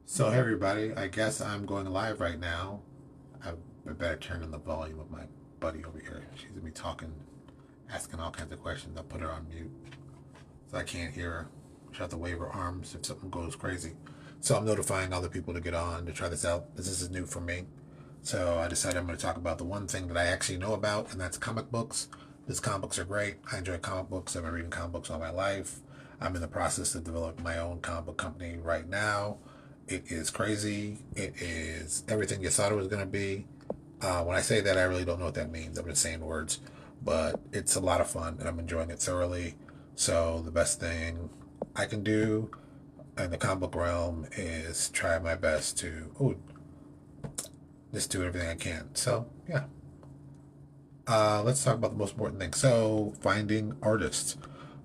So, hey everybody, I guess I'm going live right now. I better turn on the volume of my buddy over here. She's gonna be talking, asking all kinds of questions. I'll put her on mute so I can't hear her. She'll have to wave her arms if something goes crazy. So, I'm notifying other people to get on to try this out. This is new for me. So, I decided I'm going to talk about the one thing that I actually know about, and that's comic books. These comic books are great. I enjoy comic books. I've been reading comic books all my life. I'm in the process of developing my own comic book company right now. It is crazy. It is everything you thought it was going to be. When I say that, I really don't know what that means. I'm just saying words. But it's a lot of fun, and I'm enjoying it thoroughly. So, the best thing I can do in the comic book realm is try my best to just do everything I can. So, yeah. Let's talk about the most important thing. So, finding artists.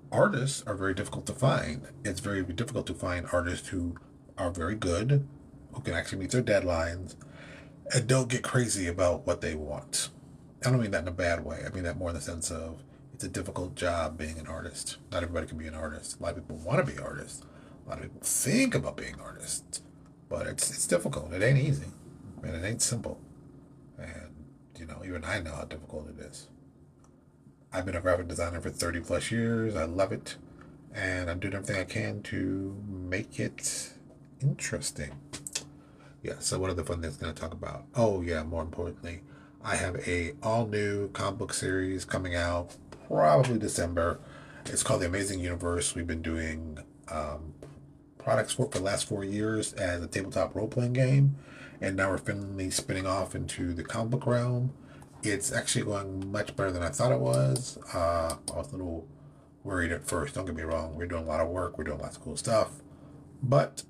Artists are very difficult to find. It's very difficult to find artists who are very good, who can actually meet their deadlines, and don't get crazy about what they want. I don't mean that in a bad way. I mean that more in the sense of it's a difficult job being an artist. Not everybody can be an artist. A lot of people want to be artists. A lot of people think about being artists, but it's difficult. It ain't easy, and it ain't simple. And even I know how difficult it is. I've been a graphic designer for 30 plus years. I love it, and I'm doing everything I can to make it interesting. Yeah, so what are the fun things I'm going to talk about? Oh, yeah, more importantly, I have a all-new comic book series coming out probably December. It's called The Amazing Universe. We've been doing products for the last 4 years as a tabletop role-playing game, and now we're finally spinning off into the comic book realm. It's actually going much better than I thought it was. I was a little worried at first, don't get me wrong. We're doing a lot of work, we're doing lots of cool stuff, but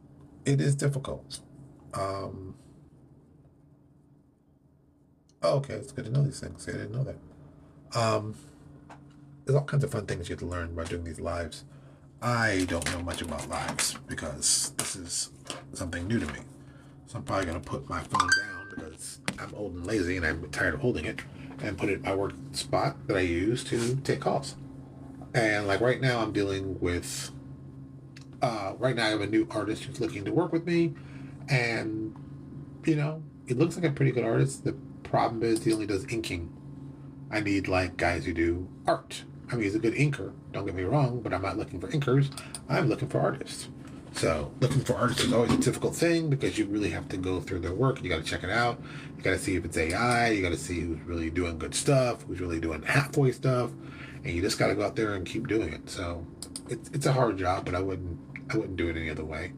it is difficult. Um, oh, okay, it's good to know these things. I didn't know that. There's all kinds of fun things you have to learn by doing these lives. I don't know much about lives because this is something new to me. So I'm probably going to put my phone down because I'm old and lazy and I'm tired of holding it and put it in my work spot that I use to take calls. And like right now, I'm dealing with. Right now, I have a new artist who's looking to work with me, and it looks like a pretty good artist. The problem is he only does inking. I need like guys who do art. I mean, he's a good inker. Don't get me wrong, but I'm not looking for inkers. I'm looking for artists. So looking for artists is always a difficult thing because you really have to go through their work. You got to check it out. You got to see if it's AI. You got to see who's really doing good stuff, who's really doing halfway stuff, and you just got to go out there and keep doing it. So it's a hard job, but I wouldn't do it any other way.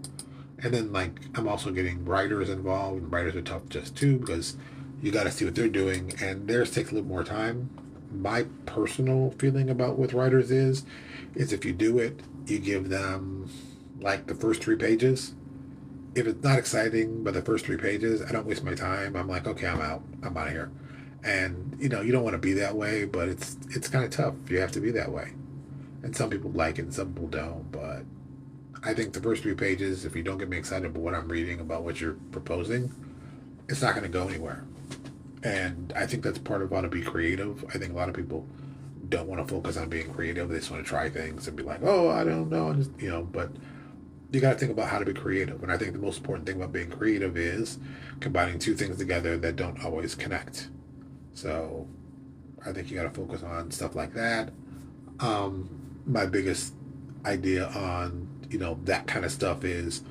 And then like I'm also getting writers involved, and writers are tough just too because you got to see what they're doing, and theirs takes a little more time. My personal feeling about with writers is if you do it, you give them like the first 3 pages. If it's not exciting by the first 3 pages, I don't waste my time. I'm like, okay, I'm out. I'm out of here. And you don't want to be that way, but it's kind of tough. You have to be that way. And some people like it, and some people don't. But I think the first 3 pages, if you don't get me excited about what I'm reading about what you're proposing, it's not going to go anywhere. And I think that's part of how to be creative. I think a lot of people don't want to focus on being creative. They just want to try things and be like, oh, I don't know. Just, but you got to think about how to be creative. And I think the most important thing about being creative is combining two things together that don't always connect. So I think you got to focus on stuff like that. My biggest idea on, that kind of stuff is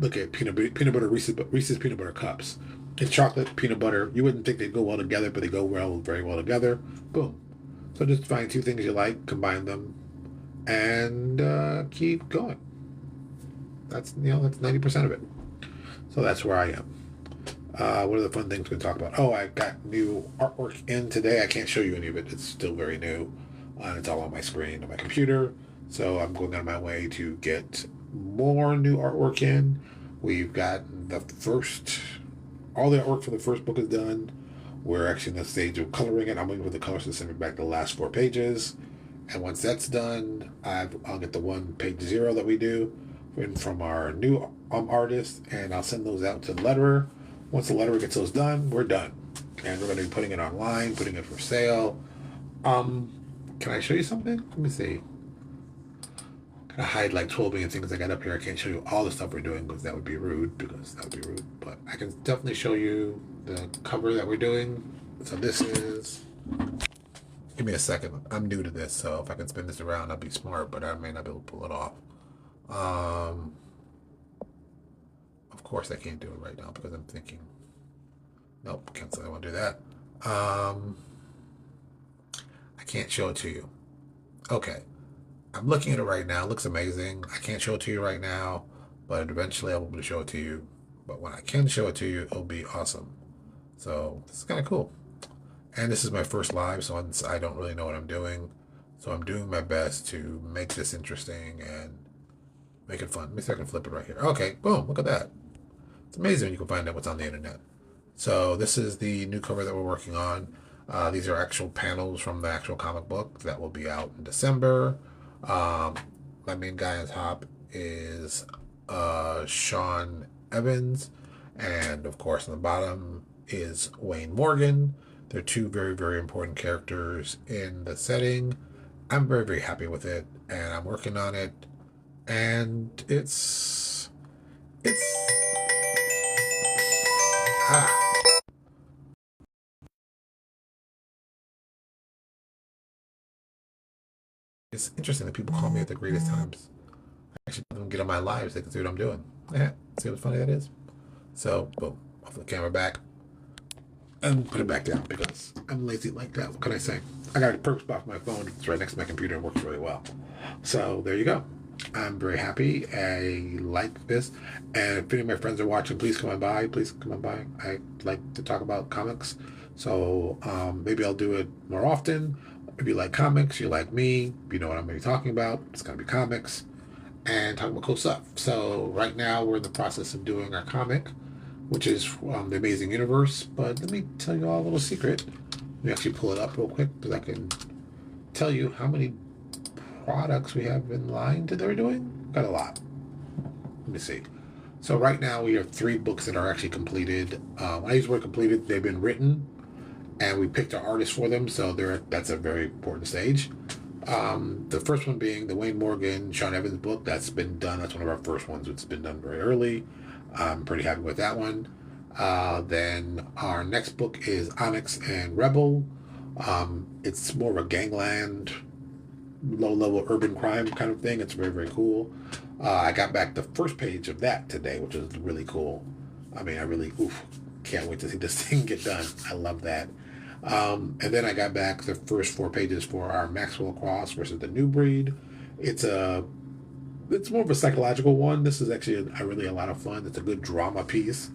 look at peanut butter Reese's peanut butter cups. It's chocolate, peanut butter. You wouldn't think they'd go well together, but they go very well together. Boom. So just find two things you like, combine them, and keep going. That's 90% of it. So that's where I am. What are the fun things we can talk about? Oh, I got new artwork in today. I can't show you any of it. It's still very new. It's all on my screen on my computer. So I'm going on my way to get more new artwork in. We've got all the artwork for the first book is done. We're actually in the stage of coloring it. I'm waiting for the colors to send me back the last 4 pages. And once that's done, I'll get the 1 page 0 that we do from our new artist, and I'll send those out to the letterer. Once the letterer gets those done, we're done. And we're going to be putting it online, putting it for sale. Can I show you something? Let me see. I hide like 12 million things I got up here. I can't show you all the stuff we're doing because that would be rude. But I can definitely show you the cover that we're doing. So this is. Give me a second. I'm new to this, so if I can spin this around, I'll be smart. But I may not be able to pull it off. Um, of course, I can't do it right now because I'm thinking. Nope, cancel. I won't do that. I can't show it to you. Okay. I'm looking at it right now. It looks amazing. I can't show it to you right now, but eventually I will be able to show it to you. But when I can show it to you, it'll be awesome. So this is kind of cool. And this is my first live, so I don't really know what I'm doing. So I'm doing my best to make this interesting and make it fun. Let me see if I can flip it right here. Okay, boom, look at that. It's amazing when you can find out what's on the internet. So this is the new cover that we're working on. These are actual panels from the actual comic book that will be out in December. My main guy on top is Sean Evans, and of course on the bottom is Wayne Morgan. They're two very, very important characters in the setting. I'm very, very happy with it, and I'm working on it, and ah, it's interesting that people call me at the greatest times. I actually let them get on my lives. They can see what I'm doing. Yeah, see what funny that is. So, boom, off the camera back. And put it back down because I'm lazy like that. What can I say? I got a perk spot for my phone. It's right next to my computer and works really well. So there you go. I'm very happy. I like this. And if any of my friends are watching, please come on by. Please come on by. I like to talk about comics. So maybe I'll do it more often. If you like comics, you like me, you know what I'm going to be talking about. It's going to be comics and talking about cool stuff. So right now we're in the process of doing our comic, which is The Amazing Universe. But let me tell you all a little secret. Let me actually pull it up real quick because I can tell you how many products we have in line that they're doing. Got a lot. Let me see. So right now we have 3 books that are actually completed. When I use the word completed, they've been written, and we picked our artists for them. So that's a very important stage. The first one being the Wayne Morgan, Sean Evans book. That's been done. That's one of our first ones. It's been done very early. I'm pretty happy with that one. Then our next book is Onyx and Rebel. It's more of a gangland, low-level urban crime kind of thing. It's very, very cool. I got back the first page of that today, which is really cool. I mean, I really can't wait to see this thing get done. I love that. And then I got back the first 4 pages for our Maxwell Cross versus the New Breed. It's more of a psychological one. This is actually really a lot of fun. It's a good drama piece.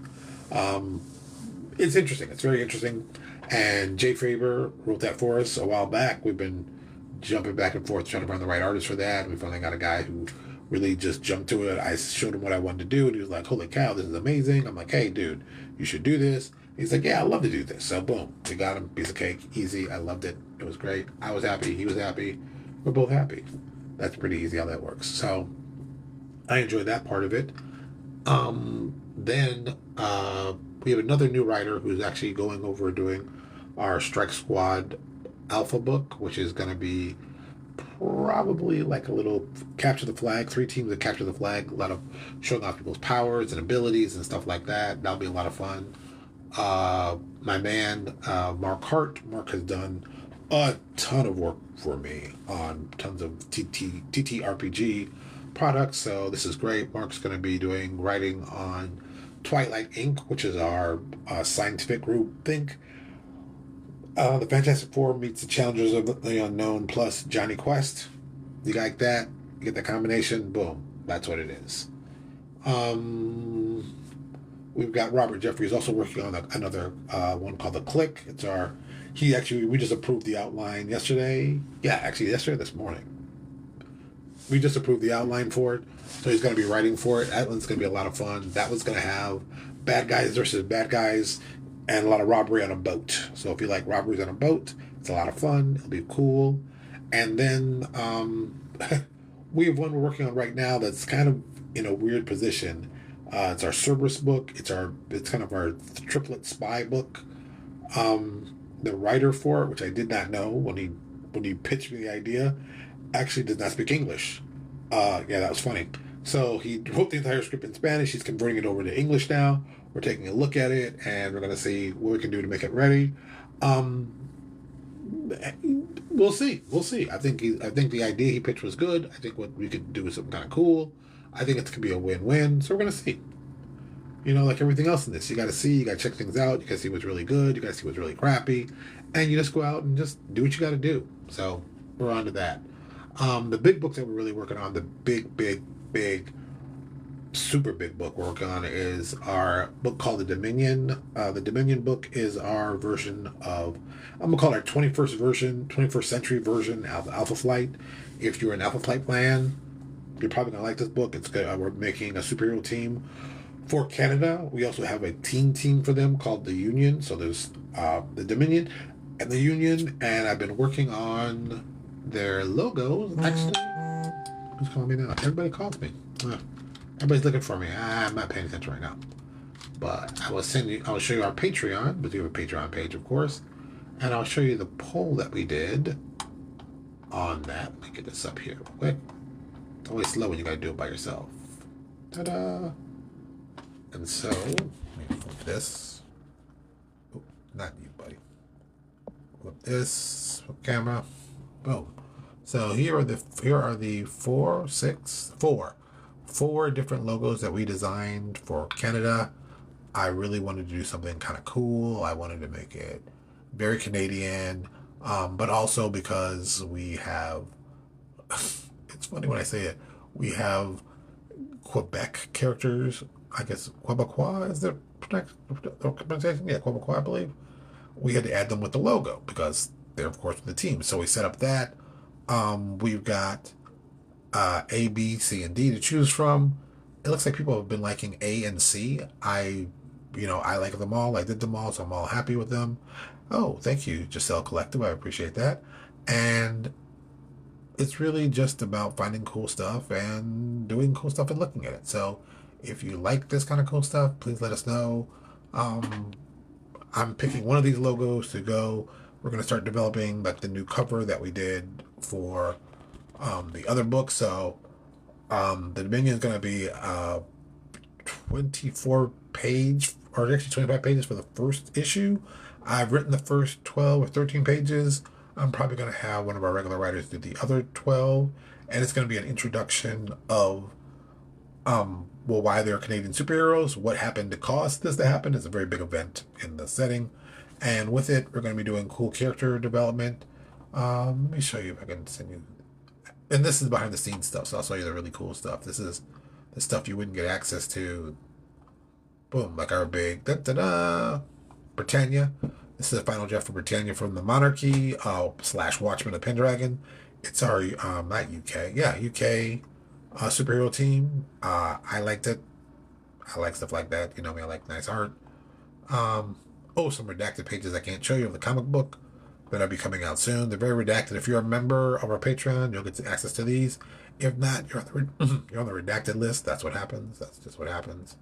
It's interesting. It's very interesting. And Jay Faber wrote that for us a while back. We've been jumping back and forth trying to find the right artist for that. We finally got a guy who really just jumped to it. I showed him what I wanted to do, and he was like, holy cow, this is amazing. I'm like, hey, dude, you should do this. He's like, yeah, I'd love to do this. So, boom, we got him. Piece of cake. Easy. I loved it. It was great. I was happy. He was happy. We're both happy. That's pretty easy how that works. So, I enjoyed that part of it. Then we have another new writer who's actually going over doing our Strike Squad Alpha book, which is going to be probably like a little capture the flag, 3 teams that capture the flag, a lot of showing off people's powers and abilities and stuff like that. That'll be a lot of fun. My man, Mark Hart. Mark has done a ton of work for me on tons of TTRPG products, so this is great. Mark's going to be doing writing on Twilight Inc., which is our scientific group think. The Fantastic Four meets the Challengers of the Unknown plus Johnny Quest. You like that? You get the combination? Boom. That's what it is. We've got Robert Jeffries also working on another one called The Click. We just approved the outline yesterday. Yeah, actually yesterday, this morning. We just approved the outline for it. So he's going to be writing for it. That one's going to be a lot of fun. That one's going to have bad guys versus bad guys and a lot of robbery on a boat. So if you like robberies on a boat, it's a lot of fun. It'll be cool. And then we have one we're working on right now that's kind of in a weird position. It's our Cerberus book. It's kind of our triplet spy book. The writer for it, which I did not know when he pitched me the idea, actually does not speak English. Yeah, that was funny. So he wrote the entire script in Spanish. He's converting it over to English now. We're taking a look at it, and we're going to see what we can do to make it ready. Um, we'll see. We'll see. I think the idea he pitched was good. I think what we could do is something kind of cool. I think it could be a win-win. So we're going to see. You know, like everything else in this, you got to see. You got to check things out. You got to see what's really good. You got to see what's really crappy, and you just go out and just do what you got to do. So we're on to that. The big books that we're really working on, the big, super big book we're working on is our book called The Dominion. The Dominion book is our version of, I'm going to call it our 21st century version of Alpha Flight. If you're an Alpha Flight fan, you're probably going to like this book. It's good. We're making a superhero team for Canada. We also have a team for them called the Union. So there's the Dominion and the Union, and I've been working on their logos. Actually, who's calling me now? Everybody calls me. Everybody's looking for me. I'm not paying attention right now. But I will show you our Patreon. We do have a Patreon page, of course. And I'll show you the poll that we did on that. Let me get this up here real quick. It's always slow when you gotta do it by yourself. Ta-da! And so, let me flip this. Oh, not you, buddy. Flip this. Flip camera. Boom. So here are the four different logos that we designed for Canada. I really wanted to do something kind of cool. I wanted to make it very Canadian, but also because we have, it's funny when I say it, we have Quebec characters. I guess Quebecois is the pronunciation? Yeah, Quebecois, I believe. We had to add them with the logo because they're, of course, the team. So we set up that. We've got A, B, C, and D to choose from. It looks like people have been liking A and C. I like them all. I did them all, so I'm all happy with them. Oh, thank you, Giselle Collective. I appreciate that. And it's really just about finding cool stuff and doing cool stuff and looking at it. So if you like this kind of cool stuff, please let us know. I'm picking one of these logos to go. We're going to start developing like the new cover that we did for the other book. So the Dominion is going to be 24 page, or actually 25 pages for the first issue. I've written the first 12 or 13 pages. I'm probably going to have one of our regular writers do the other 12, and it's going to be an introduction of why they're Canadian superheroes, what happened to cause this to happen. It's a very big event in the setting, and with it, we're going to be doing cool character development. Let me show you if I can send you. And this is behind the scenes stuff, so I'll show you the really cool stuff. This is the stuff you wouldn't get access to. Boom, like our big Britannia. This is the final draft for Britannia from the Monarchy / Watchmen of Pendragon. It's our not UK, yeah, UK superhero team. I liked it. I like stuff like that. You know me, I like nice art. Some redacted pages I can't show you of the comic book that'll be coming out soon. They're very redacted. If you're a member of our Patreon, you'll get access to these. If not, you're on the redacted list. That's what happens. That's just what happens.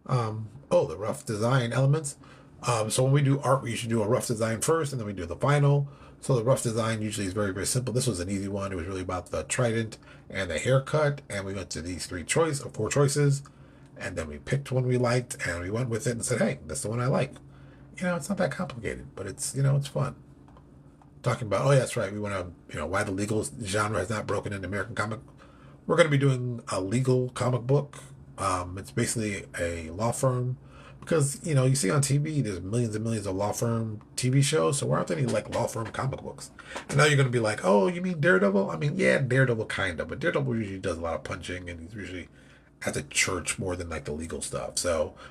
The rough design elements. So when we do art, we usually do a rough design first, and then we do the final. So the rough design usually is very, very simple. This was an easy one. It was really about the trident and the haircut, and we went to these four choices, and then we picked one we liked, and we went with it and said, hey, that's the one I like. It's not that complicated, but it's fun. Talking about, that's right, we want to, why the legal genre has not broken into American comic. We're going to be doing a legal comic book. It's basically a law firm. Because, you see on TV, there's millions and millions of law firm TV shows, so why aren't there any, law firm comic books? And now you're going to be like, oh, you mean Daredevil? I mean, yeah, Daredevil kind of, but Daredevil usually does a lot of punching, and he's usually at the church more than, the legal stuff,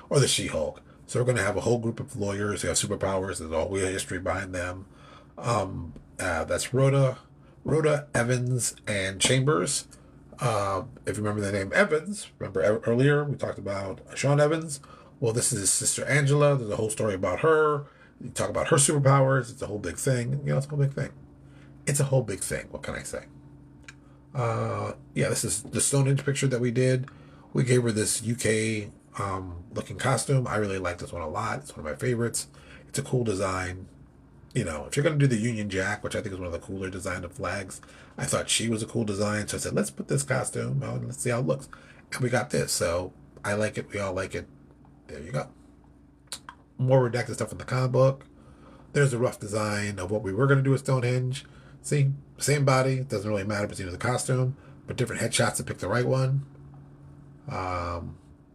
or the She-Hulk. So we're going to have a whole group of lawyers who have superpowers. There's a whole history behind them. That's Rhoda, Evans, and Chambers. If you remember the name Evans, remember earlier we talked about Sean Evans? Well, this is his sister Angela. There's a whole story about her. You talk about her superpowers. It's a whole big thing. It's a whole big thing. It's a whole big thing. What can I say? This is the Stonehenge picture that we did. We gave her this UK looking costume. I really like this one a lot. It's one of my favorites. It's a cool design. you know, if you're going to do the Union Jack, which I think is one of the cooler design of flags, I thought she was a cool design. So I said, let's put this costume on, let's see how it looks. And we got this. So I like it. We all like it. There you go. More redacted stuff in the comic book. There's a rough design of what we were going to do with Stonehenge. See, same body. Doesn't really matter between the costume, but different headshots to pick the right one.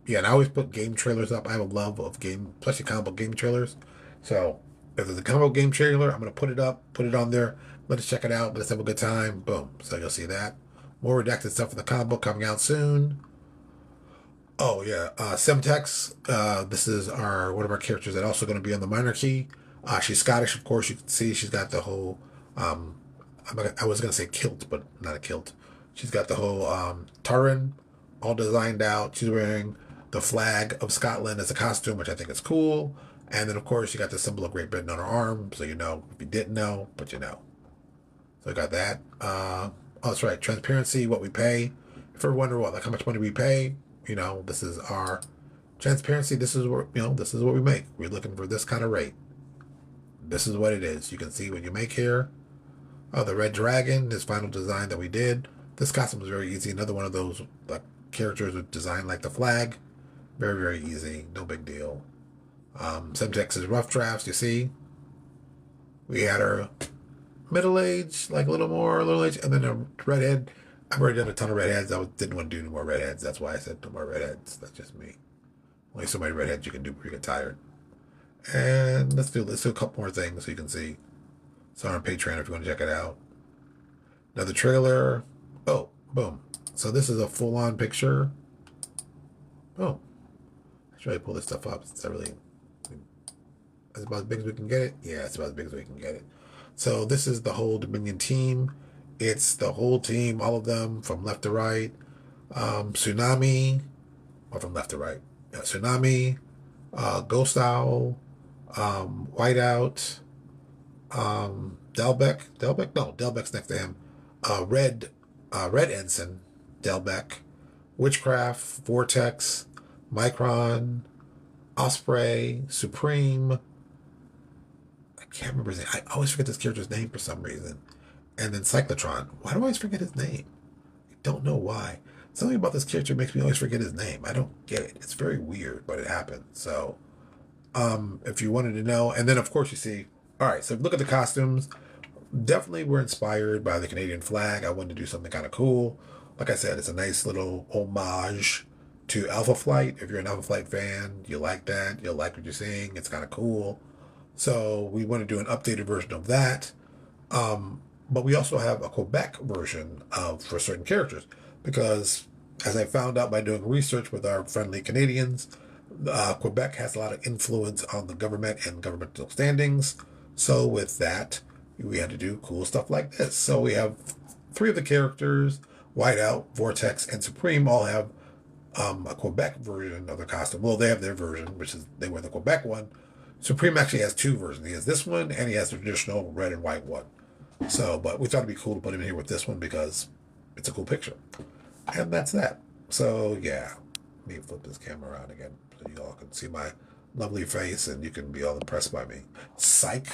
Yeah, and I always put game trailers up. I have a love of game, especially comic book game trailers. So if there's a comic book game trailer, I'm going to put it up, put it on there. Let us check it out. Let's have a good time. Boom. So you'll see that. More redacted stuff in the comic book coming out soon. Oh yeah, Semtex. This is our one of our characters that's also going to be on the minor key. She's Scottish, of course. You can see she's got the whole. I was going to say kilt, but not a kilt. She's got the whole tartan all designed out. She's wearing the flag of Scotland as a costume, which I think is cool. And then, of course, you got the symbol of Great Britain on her arm, so you know if you didn't know, but you know. So I got that. Oh, that's right. Transparency, what we pay. If you wonder what, like how much money we pay, you know, this is our transparency. This is what this is what we make. We're looking for this kind of rate. This is what it is. You can see what you make here. Oh, the Red Dragon, this final design that we did. This costume was very easy. Another one of those like characters with design like the flag. Very, very easy. No big deal. Semtex's rough drafts, you see. We had our middle age, like a little age, and then a redhead. I've already done a ton of redheads. I didn't want to do any more redheads. That's why I said no more redheads. That's just me. Only so many redheads you can do before you get tired. And let's do a couple more things so you can see. It's on Patreon if you want to check it out. Another trailer. Oh, boom. So this is a full-on picture. Oh. Let's try to pull this stuff up. It's not really... That's about as big as we can get it? Yeah, it's about as big as we can get it. So this is the whole Dominion team. It's the whole team, all of them, from left to right. Tsunami, or from left to right. Yeah, Tsunami, Ghost Owl, Whiteout, Delbeck. No, Delbeck's next to him. Red Ensign, Delbeck, Witchcraft, Vortex, Micron, Osprey, Supreme. I can't remember his name. I always forget this character's name for some reason. And then Cyclotron. Why do I always forget his name? I don't know why. Something about this character makes me always forget his name. I don't get it. It's very weird, but it happens. So, if you wanted to know, and then of course you see, all right, so look at the costumes. Definitely were inspired by the Canadian flag. I wanted to do something kind of cool. Like I said, it's a nice little homage to Alpha Flight. If you're an Alpha Flight fan, you like that. You'll like what you're seeing. It's kind of cool. So we want to do an updated version of that. But we also have a Quebec version for certain characters because, as I found out by doing research with our friendly Canadians, Quebec has a lot of influence on the government and governmental standings. So with that, we had to do cool stuff like this. So we have 3 of the characters, Whiteout, Vortex, and Supreme, all have a Quebec version of the costume. Well, they have their version, which is they wear the Quebec one. Supreme actually has 2 versions. He has this one, and he has the traditional red and white one. So, but we thought it'd be cool to put him in here with this one because it's a cool picture. And that's that. So, yeah. Let me flip this camera around again so you all can see my lovely face and you can be all impressed by me. Psych.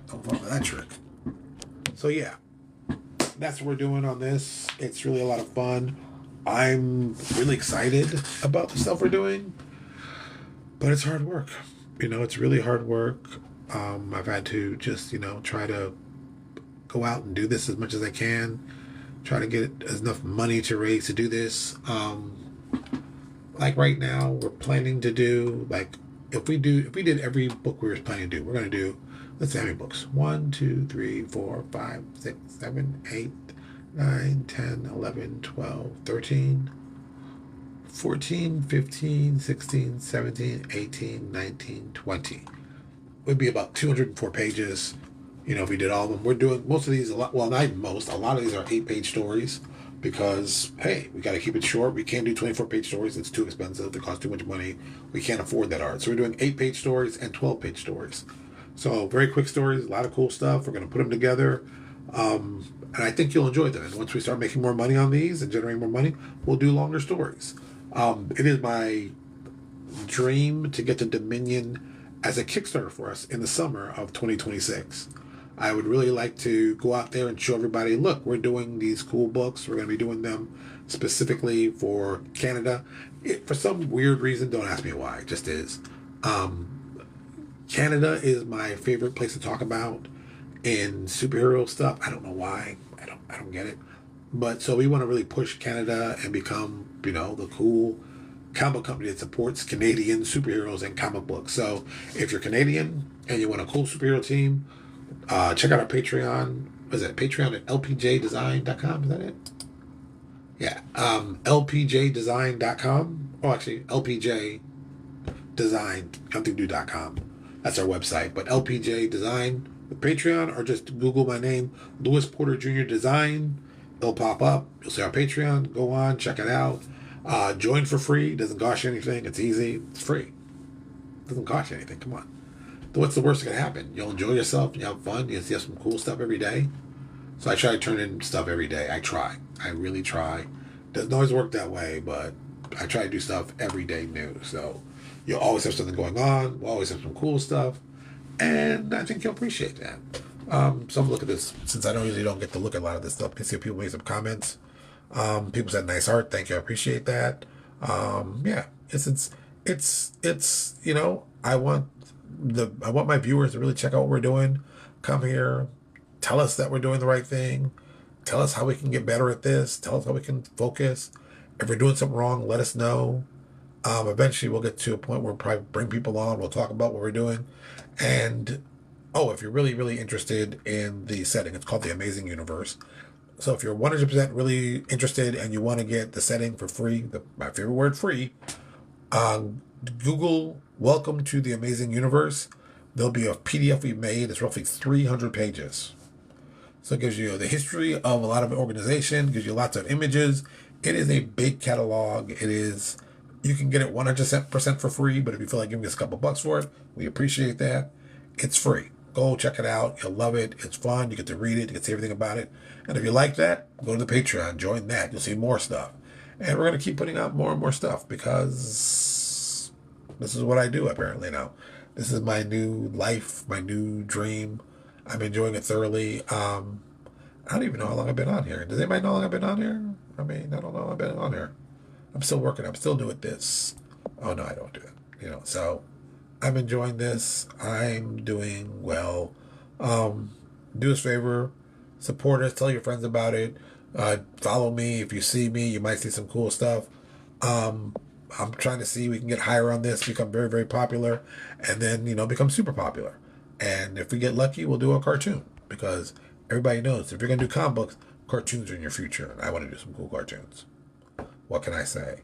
Don't fall for that trick. So, yeah. That's what we're doing on this. It's really a lot of fun. I'm really excited about the stuff we're doing. But it's hard work. It's really hard work. I've had to just, try to go out and do this as much as I can. Try to get enough money to raise to do this. Like right now, we're planning to do, like, if we did every book we were planning to do, we're going to do, let's see how many books. 1, 2, 3, 4, 5, 6, 7, 8, 9, 10, 11, 12, 13, 14, 15, 16, 17, 18, 19, 20. It would be about 204 pages. If we did all of them. We're doing most of these, a lot of these are 8-page stories because, hey, we got to keep it short. We can't do 24-page stories. It's too expensive. They cost too much money. We can't afford that art. So we're doing 8-page stories and 12-page stories. So very quick stories, a lot of cool stuff. We're going to put them together. And I think you'll enjoy them. And once we start making more money on these and generating more money, we'll do longer stories. It is my dream to get to Dominion as a Kickstarter for us in the summer of 2026. I would really like to go out there and show everybody, look, we're doing these cool books. We're going to be doing them specifically for Canada. For some weird reason, don't ask me why, it just is. Canada is my favorite place to talk about in superhero stuff. I don't know why. I don't get it. But so we want to really push Canada and become, the cool comic company that supports Canadian superheroes and comic books. So if you're Canadian and you want a cool superhero team, check out our Patreon. What is it? Patreon at lpjdesign.com. Is that it? Yeah. lpjdesign.com. Oh, actually, lpjdesign.com. That's our website. But LPJ Design with Patreon, or just Google my name, Louis Porter Jr. Design. It'll pop up. You'll see our Patreon. Go on, check it out. Join for free. Doesn't cost you anything. It's easy. It's free. Doesn't cost you anything. Come on. What's the worst that can happen? You'll enjoy yourself. You have fun. You see some cool stuff every day. So I try to turn in stuff every day. I try. I really try. Doesn't always work that way, but I try to do stuff every day new. So you'll always have something going on. We'll always have some cool stuff. And I think you'll appreciate that. So I'm looking at this. Since I usually don't get to look at a lot of this stuff, I can see people make some comments. People said nice art. Thank you. I appreciate that. Yeah, it's I want my viewers to really check out what we're doing. Come here, tell us that we're doing the right thing. Tell us how we can get better at this. Tell us how we can focus. If we're doing something wrong, let us know. Eventually we'll get to a point where we'll probably bring people on. We'll talk about what we're doing. And, if you're really, really interested in the setting, it's called The Amazing Universe. So if you're 100% really interested and you want to get the setting for free, my favorite word, free, Google Welcome to the Amazing Universe. There'll be a PDF we made. It's roughly 300 pages. So it gives you the history of a lot of organization, gives you lots of images. It is a big catalog. You can get it 100% for free, but if you feel like giving us a couple bucks for it, we appreciate that. It's free. Go check it out. You'll love it. It's fun. You get to read it. You get to see everything about it. And if you like that, go to the Patreon. Join that. You'll see more stuff. And we're going to keep putting out more and more stuff because this is what I do apparently now. This is my new life, my new dream. I'm enjoying it thoroughly. I don't even know how long I've been on here. Does anybody know how long I've been on here? I don't know. I've been on here. I'm still working. I'm still doing this. Oh, no, I don't do it. So I'm enjoying this. I'm doing well. Do us a favor. Support us. Tell your friends about it. Follow me. If you see me, you might see some cool stuff. I'm trying to see we can get higher on this, become very, very popular, and then, become super popular. And if we get lucky, we'll do a cartoon because everybody knows if you're going to do comic books, cartoons are in your future. And I want to do some cool cartoons. What can I say?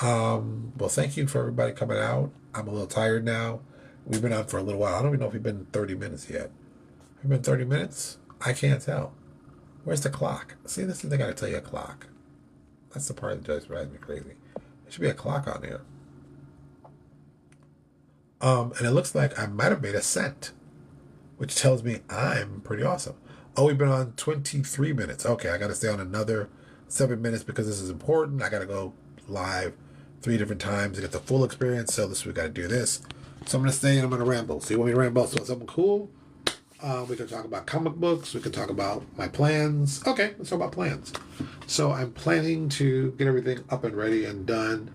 Well, thank you for everybody coming out. I'm a little tired now. We've been on for a little while. I don't even know if we've been 30 minutes yet. Have we been 30 minutes? I can't tell. Where's the clock? See, this is the thing I gotta tell you, a clock. That's the part that just drives me crazy. There should be a clock on here. And it looks like I might have made a cent, which tells me I'm pretty awesome. Oh, we've been on 23 minutes. Okay, I gotta stay on another 7 minutes because this is important. I gotta go live 3 different times to get the full experience. So we gotta do this. So I'm gonna stay and I'm gonna ramble. So you want me to ramble about something cool? We can talk about comic books. We can talk about my plans. Okay, let's talk about plans. So I'm planning to get everything up and ready and done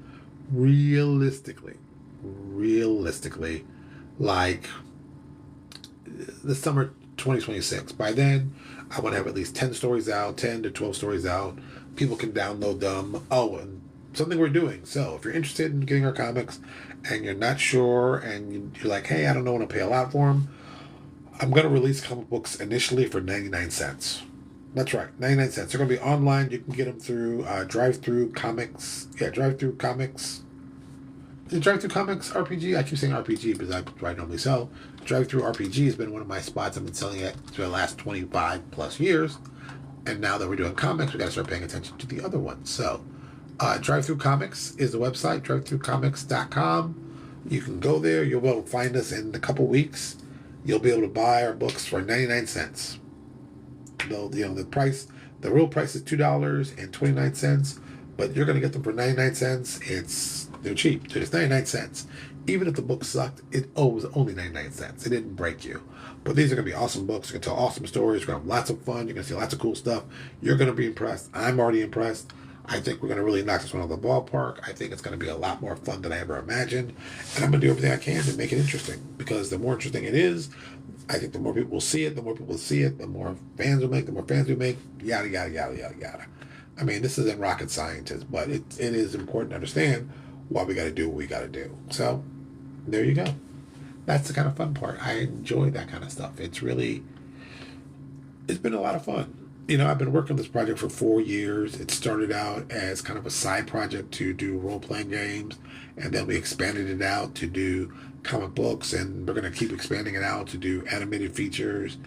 realistically, like the summer 2026. By then, I want to have at least 10 stories out, 10 to 12 stories out. People can download them. Oh, and something we're doing. So if you're interested in getting our comics and you're not sure and you're like, hey, I don't know when to pay a lot for them, I'm going to release comic books initially for 99 cents. That's right, 99 cents. They're going to be online. You can get them through Drive-Thru Comics. Yeah, Drive-Thru Comics. Is it Drive-Thru Comics RPG? I keep saying RPG because I normally sell. Drive-Thru RPG has been one of my spots I've been selling at for the last 25 plus years. And now that we're doing comics, we got to start paying attention to the other ones. So, Drive-Thru Comics is the website, drivethrucomics.com. You can go there. You'll be able to find us in a couple weeks. You'll be able to buy our books for 99 cents. Though, the real price is $2.29, but you're going to get them for 99 cents. It's They're cheap. They're just 99 cents. Even if the book sucked, it was only 99 cents. It didn't break you. But these are going to be awesome books. You can tell awesome stories. You're going to have lots of fun. You're going to see lots of cool stuff. You're going to be impressed. I'm already impressed. I think we're going to really knock this one out of the ballpark. I think it's going to be a lot more fun than I ever imagined. And I'm going to do everything I can to make it interesting. Because the more interesting it is, I think the more people will see it. The more people will see it, the more fans will make. The more fans will make. Yada, yada, yada, yada, yada. I mean, this isn't rocket science, but it is important to understand why we got to do what we got to do. So, there you go. That's the kind of fun part. I enjoy that kind of stuff. It's been a lot of fun. I've been working on this project for 4 years. It started out as kind of a side project to do role-playing games, and then we expanded it out to do comic books, and we're going to keep expanding it out to do animated features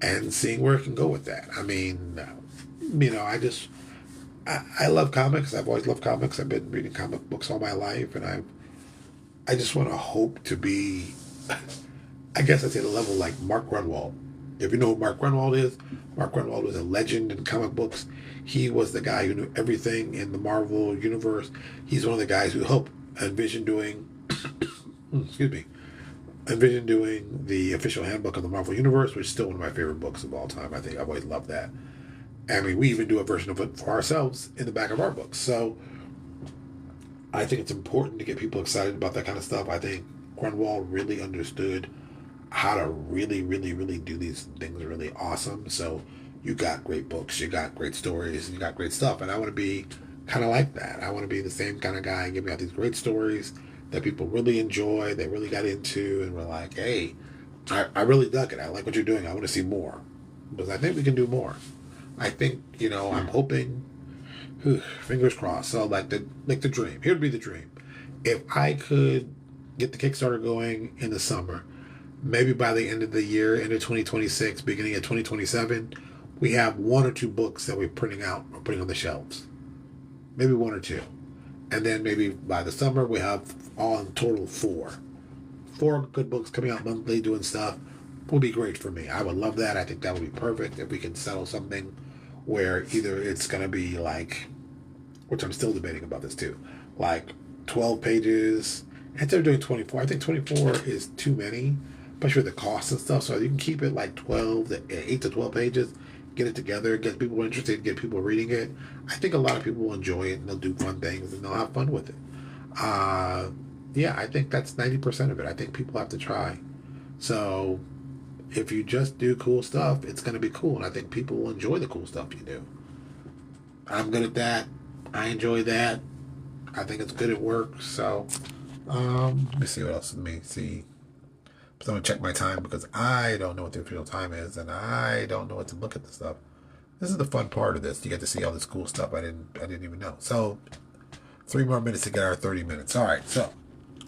and seeing where it can go with that. I mean, I love comics. I've always loved comics. I've been reading comic books all my life, and I just want to hope to be, I guess I'd say the level like Mark Grunwald. If you know who Mark Grunwald is, Mark Grunwald was a legend in comic books. He was the guy who knew everything in the Marvel universe. He's one of the guys who helped envision doing, excuse me, envision doing the official handbook of the Marvel universe, which is still one of my favorite books of all time. I think I've always loved that. I mean, we even do a version of it for ourselves in the back of our books. So I think it's important to get people excited about that kind of stuff. I think Grunwald really understood how to really, really, really do these things really awesome. So you got great books, you got great stories, and you got great stuff. And I want to be kind of like that. I want to be the same kind of guy giving out these great stories that people really enjoy, they really got into, and we're like, hey, I really dug it. I like what you're doing. I want to see more. Because I think we can do more. I think, I'm hoping, fingers crossed. So like the dream. Here would be the dream. If I could get the Kickstarter going in the summer, maybe by the end of the year, end of 2026, beginning of 2027, we have 1 or 2 books that we're printing out or putting on the shelves. Maybe 1 or 2. And then maybe by the summer, we have all in total 4. 4 good books coming out monthly, doing stuff. Would be great for me. I would love that. I think that would be perfect if we can settle something where either it's going to be like, which I'm still debating about this too, like 12 pages. Instead of doing 24, I think 24 is too many, especially with the cost and stuff. So you can keep it like 8 to 12 pages, get it together, get people interested, get people reading it. I think a lot of people will enjoy it and they'll do fun things and they'll have fun with it. Yeah, I think that's 90% of it. I think people have to try. So if you just do cool stuff, it's going to be cool. And I think people will enjoy the cool stuff you do. I'm good at that. I enjoy that. I think it's good at work. So, let me see what else. Let me see. So I'm going to check my time because I don't know what the official time is. And I don't know what to look at this stuff. This is the fun part of this. You get to see all this cool stuff I didn't even know. So, 3 more minutes to get our 30 minutes. All right. So,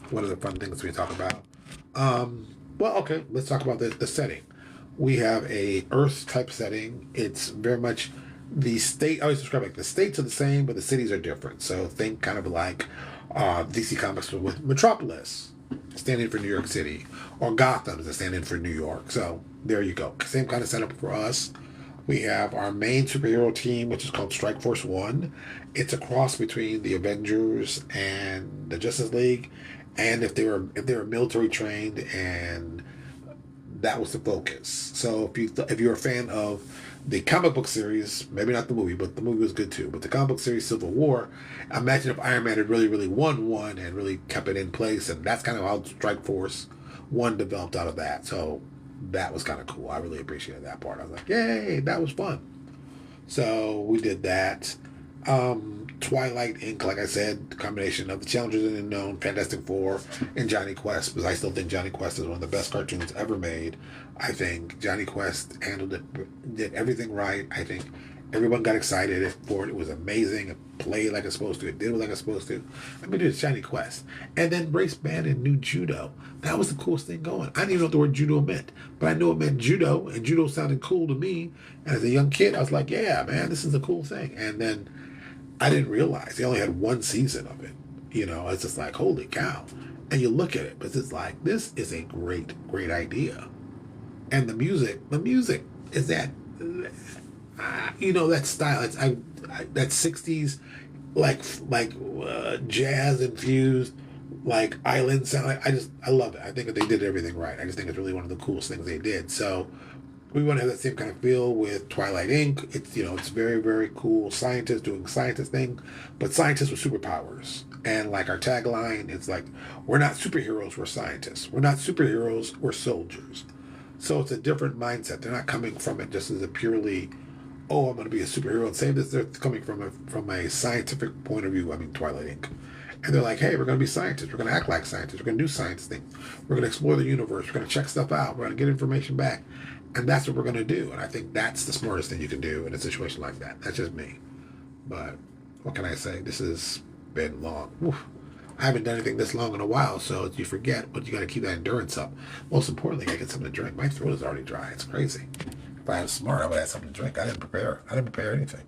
what are the fun things we talk about? Well, okay, let's talk about the setting. We have a Earth type setting. It's very much the state. I always describe it like the states are the same, but the cities are different. So think kind of like DC Comics with Metropolis, standing for New York City, or Gotham is standing for New York. So there you go. Same kind of setup for us. We have our main superhero team, which is called Strike Force One. It's a cross between the Avengers and the Justice League. And if they were military trained, and that was the focus. So if you're a fan of the comic book series, maybe not the movie, but the movie was good too. But the comic book series Civil War, imagine if Iron Man had really, really won one and really kept it in place, and that's kind of how Strike Force One developed out of that. So that was kind of cool. I really appreciated that part. I was like, yay, that was fun. So we did that. Twilight Inc., like I said, the combination of the Challengers and the Unknown, Fantastic Four, and Johnny Quest, because I still think Johnny Quest is one of the best cartoons ever made. I think Johnny Quest handled it, did everything right. I think everyone got excited for it. It was amazing. It played like it's supposed to. It did like it's supposed to. I mean, it's Johnny Quest. And then Brace Bannon knew judo. That was the coolest thing going. I didn't even know what the word judo meant, but I knew it meant judo, and judo sounded cool to me. And as a young kid, I was like, yeah, man, this is a cool thing. And then I didn't realize they only had 1 season of it. It's just like, holy cow. And you look at it, but it's like, this is a great, great idea. And the music is that, that style. It's that 60s jazz infused, like island sound. I love it. I think that they did everything right. I just think it's really one of the coolest things they did. So we want to have that same kind of feel with Twilight Inc. It's very, very cool. Scientists doing scientist thing, but scientists with superpowers. And like our tagline, it's like, we're not superheroes, we're scientists. We're not superheroes, we're soldiers. So it's a different mindset. They're not coming from it just as a purely, oh, I'm going to be a superhero and save this. They're coming from a scientific point of view. I mean, Twilight Inc. And they're like, hey, we're going to be scientists. We're going to act like scientists. We're going to do science things. We're going to explore the universe. We're going to check stuff out. We're going to get information back. And that's what we're going to do. And I think that's the smartest thing you can do in a situation like that. That's just me. But what can I say? This has been long. Oof. I haven't done anything this long in a while, so you forget, but you got to keep that endurance up. Most importantly, I get something to drink. My throat is already dry. It's crazy. If I was smart, I would have something to drink. I didn't prepare. I didn't prepare anything.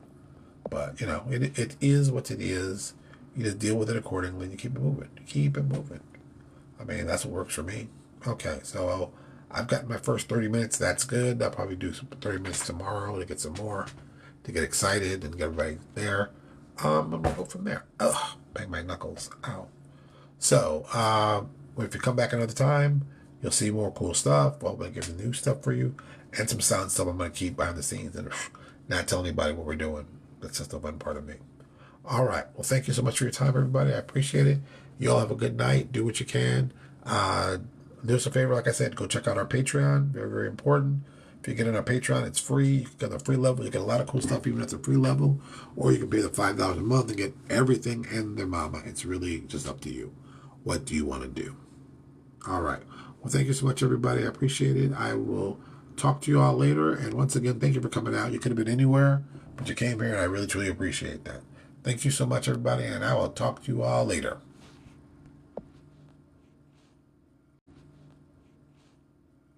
But, it is what it is. You just deal with it accordingly and you keep it moving. Keep it moving. I mean, that's what works for me. Okay, so I've got my first 30 minutes. That's good. I'll probably do some 30 minutes tomorrow to get some more, to get excited and get everybody there. I'm going to go from there. Ugh, bang my knuckles. Ow. So, if you come back another time, you'll see more cool stuff. I'll be giving new stuff for you and some sound stuff I'm going to keep behind the scenes and not tell anybody what we're doing. That's just a fun part of me. All right. Well, thank you so much for your time, everybody. I appreciate it. You all have a good night. Do what you can. Do us a favor, like I said, go check out our Patreon. Very, very important. If you get on our Patreon, it's free. You get the free level. You get a lot of cool stuff even at the free level. Or you can pay the $5 a month and get everything and their mama. It's really just up to you. What do you want to do? All right. Well, thank you so much, everybody. I appreciate it. I will talk to you all later. And once again, thank you for coming out. You could have been anywhere, but you came here, and I really, truly appreciate that. Thank you so much, everybody, and I will talk to you all later.